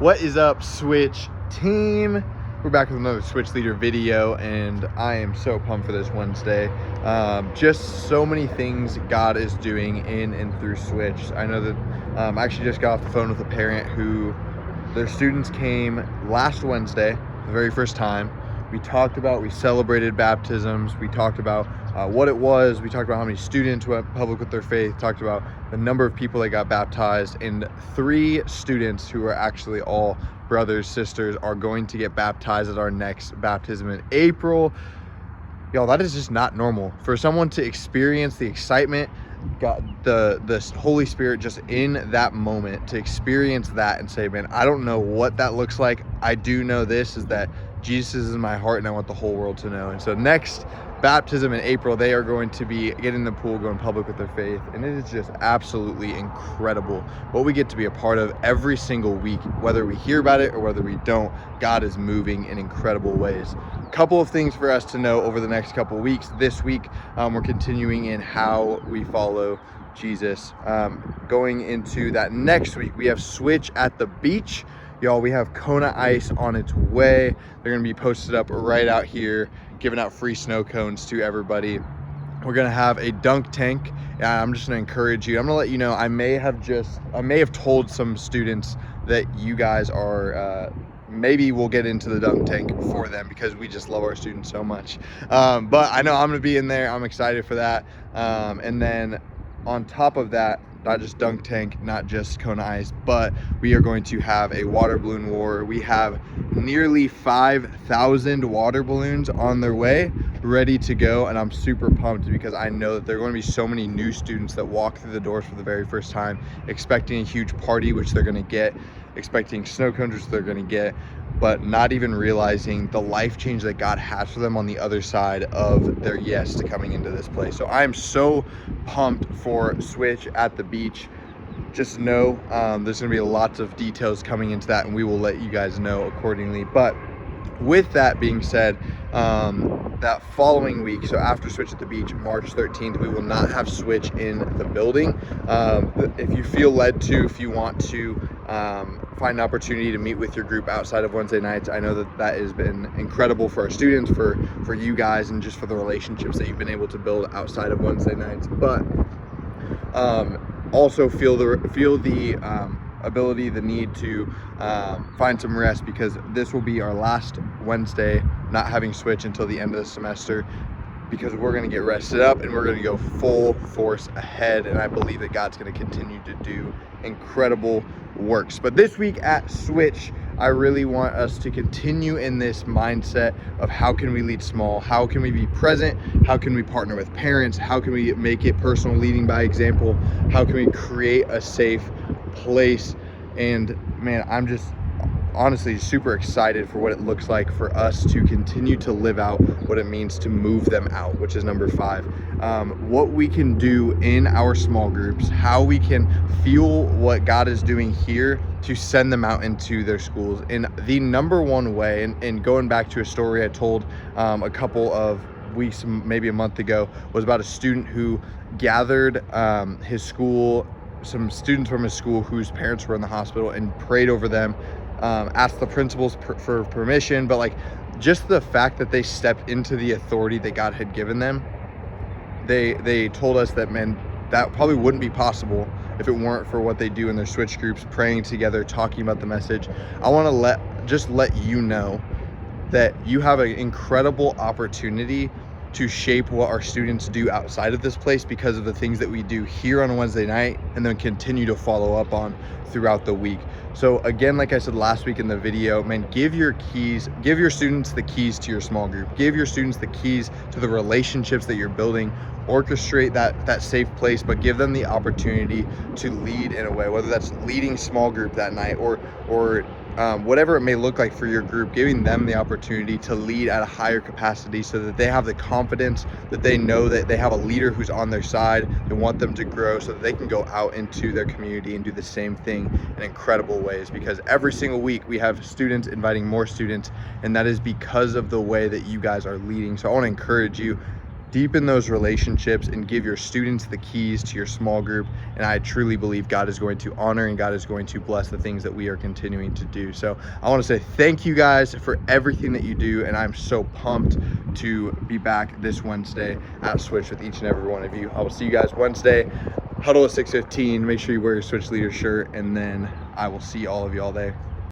What is up, Switch team? We're back with another Switch Leader video, and I am so pumped for this Wednesday. Just so many things God is doing in and through Switch. I know that I actually just got off the phone with a parent who their students came last Wednesday, the very first time. We celebrated baptisms. We talked about what it was. We talked about how many students went public with their faith, talked about the number of people that got baptized, and 3 students who are actually all brothers, sisters, are going to get baptized at our next baptism in April. Y'all, that is just not normal. For someone to experience the excitement, God, the Holy Spirit just in that moment, to experience that and say, man, I don't know what that looks like. I do know this, is that Jesus is in my heart and I want the whole world to know. And so next baptism in April, they are going to be getting in the pool, going public with their faith. And it is just absolutely incredible what we get to be a part of every single week. Whether we hear about it or whether we don't, God is moving in incredible ways. A couple of things for us to know over the next couple of weeks. This week, we're continuing in how we follow Jesus. Going into that next week, we have Switch at the beach. Y'all, we have Kona Ice on its way. They're gonna be posted up right out here, giving out free snow cones to everybody. We're gonna have a dunk tank. I'm just gonna encourage you. I'm gonna let you know, I may have told some students that you guys are, maybe we'll get into the dunk tank for them because we just love our students so much. But I know I'm gonna be in there. I'm excited for that. And then on top of that, not just dunk tank, not just Kona Ice, but we are going to have a water balloon war. We have nearly 5,000 water balloons on their way, ready to go, and I'm super pumped because I know that there are going to be so many new students that walk through the doors for the very first time, expecting a huge party, which they're going to get, expecting snow cones, which they're going to get, but not even realizing the life change that God has for them on the other side of their yes to coming into this place. So I am so pumped for Switch at the beach. Just know there's gonna be lots of details coming into that, and we will let you guys know accordingly. But with that being said, that following week, so after Switch at the beach, March 13th, we will not have Switch in the building. If you feel led to, if you want to find an opportunity to meet with your group outside of Wednesday nights, I know that has been incredible for our students, for you guys, and just for the relationships that you've been able to build outside of Wednesday nights. But also feel the ability, the need to find some rest, because this will be our last Wednesday not having Switch until the end of the semester, because we're going to get rested up and we're going to go full force ahead. And I believe that God's going to continue to do incredible works. But this week at Switch, I really want us to continue in this mindset of how can we lead small? How can we be present? How can we partner with parents? How can we make it personal, leading by example? How can we create a safe place? And man, I'm just honestly super excited for what it looks like for us to continue to live out what it means to move them out, which is number 5. What we can do in our small groups, how we can fuel what God is doing here to send them out into their schools. And the number one way, and going back to a story I told a couple of weeks, maybe a month ago, was about a student who gathered his school, some students from his school whose parents were in the hospital, and prayed over them, asked the principals for permission, but like just the fact that they stepped into the authority that God had given them, they told us that, man, that probably wouldn't be possible if it weren't for what they do in their Switch groups, praying together, talking about the message. I want to let you know that you have an incredible opportunity to shape what our students do outside of this place because of the things that we do here on a Wednesday night, and then continue to follow up on throughout the week. So again, like I said last week in the video, man, give your students the keys to your small group. Give your students the keys to the relationships that you're building. Orchestrate that safe place, but give them the opportunity to lead in a way, whether that's leading small group that night or whatever it may look like for your group, giving them the opportunity to lead at a higher capacity so that they have the confidence, that they know that they have a leader who's on their side and want them to grow, so that they can go out into their community and do the same thing in incredible ways. Because every single week we have students inviting more students, and that is because of the way that you guys are leading. So I want to encourage you, deepen those relationships and give your students the keys to your small group. And I truly believe God is going to honor and God is going to bless the things that we are continuing to do. So I want to say thank you guys for everything that you do, and I'm so pumped to be back this Wednesday at Switch with each and every one of you. I will see you guys Wednesday. Huddle at 6:15. Make sure you wear your Switch Leader shirt, and then I will see all of y'all there.